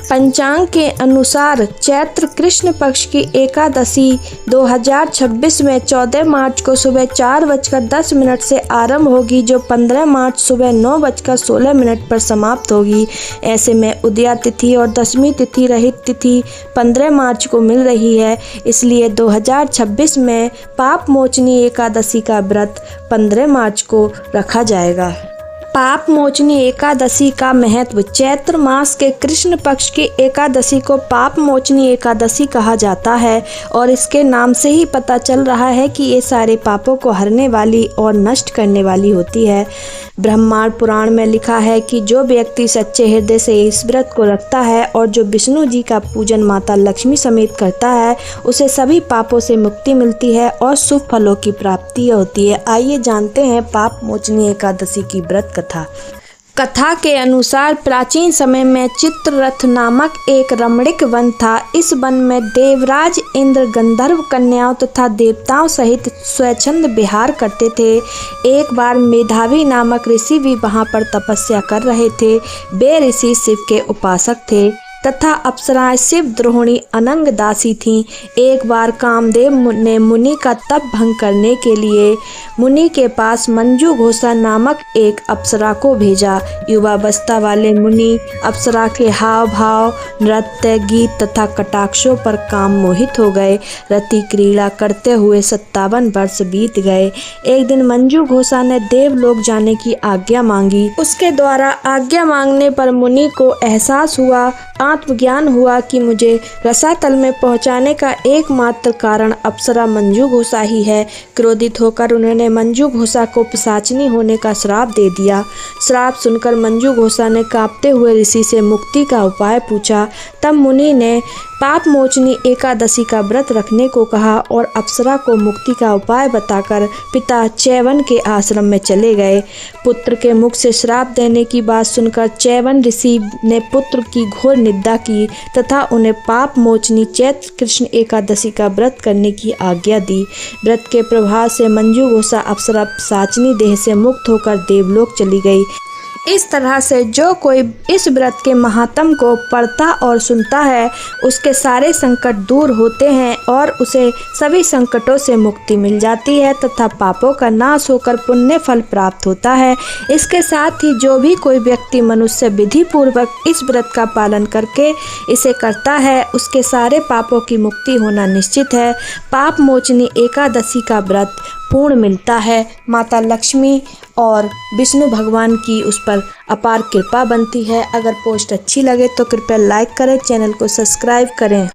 पंचांग के अनुसार चैत्र कृष्ण पक्ष की एकादशी 2026 में 14 मार्च को सुबह 4:10 से आरंभ होगी, जो 15 मार्च सुबह 9:16 पर समाप्त होगी। ऐसे में उदया तिथि और दशमी तिथि रहित तिथि 15 मार्च को मिल रही है, इसलिए 2026 में पाप मोचनी एकादशी का व्रत 15 मार्च को रखा जाएगा। पाप मोचनी एकादशी का महत्व। चैत्र मास के कृष्ण पक्ष की एकादशी को पाप मोचनी एकादशी कहा जाता है और इसके नाम से ही पता चल रहा है कि ये सारे पापों को हरने वाली और नष्ट करने वाली होती है। ब्रह्मांड पुराण में लिखा है कि जो व्यक्ति सच्चे हृदय से इस व्रत को रखता है और जो विष्णु जी का पूजन माता लक्ष्मी समेत करता है, उसे सभी पापों से मुक्ति मिलती है और शुभ फलों की प्राप्ति होती है। आइए जानते हैं पाप मोचनी एकादशी की व्रत कथा के अनुसार प्राचीन समय में चित्ररथ नामक एक रमणीक वन था। इस वन में देवराज इंद्र गंधर्व कन्याओं तथा देवताओं सहित स्वच्छंद विहार करते थे। एक बार मेधावी नामक ऋषि भी वहां पर तपस्या कर रहे थे। वे ऋषि शिव के उपासक थे तथा अप्सराएं शिव द्रोहिणी अनंग दासी थीं। एक बार कामदेव ने मुनि का तप भंग करने के लिए मुनि के पास मंजू घोषा नामक एक अप्सरा को भेजा। युवावस्था वाले मुनि अप्सरा के हाव भाव, नृत्य, गीत तथा कटाक्षों पर काम मोहित हो गए। रति क्रीड़ा करते हुए 57 वर्ष बीत गए। एक दिन मंजू घोषा ने देवलोक जाने की आज्ञा मांगी। उसके द्वारा आज्ञा मांगने पर मुनि को एहसास हुआ, आत्मज्ञान हुआ कि मुझे रसातल में पहुंचाने का एकमात्र कारण अप्सरा मंजू घोषा ही है। क्रोधित होकर उन्होंने मंजू घोषा को पिशाचिनी होने का श्राप दे दिया। श्राप सुनकर मंजू घोषा ने कांपते हुए ऋषि से मुक्ति का उपाय पूछा। तब मुनि ने पाप मोचनी एकादशी का व्रत रखने को कहा और अप्सरा को मुक्ति का उपाय बताकर पिता चैवन के आश्रम में चले गए। पुत्र के मुख से श्राप देने की बात सुनकर चैवन ऋषि ने पुत्र की घोर निंदा की तथा उन्हें पाप मोचनी चैत्र कृष्ण एकादशी का व्रत करने की आज्ञा दी। व्रत के प्रभाव से मंजू घोषा अप्सरा पिशाचिनी देह से मुक्त होकर देवलोक चली गई। इस तरह से जो कोई इस व्रत के महात्म को पढ़ता और सुनता है, उसके सारे संकट दूर होते हैं और उसे सभी संकटों से मुक्ति मिल जाती है तथा पापों का नाश होकर पुण्य फल प्राप्त होता है। इसके साथ ही जो भी कोई व्यक्ति मनुष्य विधि पूर्वक इस व्रत का पालन करके इसे करता है, उसके सारे पापों की मुक्ति होना निश्चित है। पाप मोचनी एकादशी का व्रत पूर्ण मिलता है। माता लक्ष्मी और विष्णु भगवान की उस पर अपार कृपा बनती है। अगर पोस्ट अच्छी लगे तो कृपया लाइक करें, चैनल को सब्सक्राइब करें।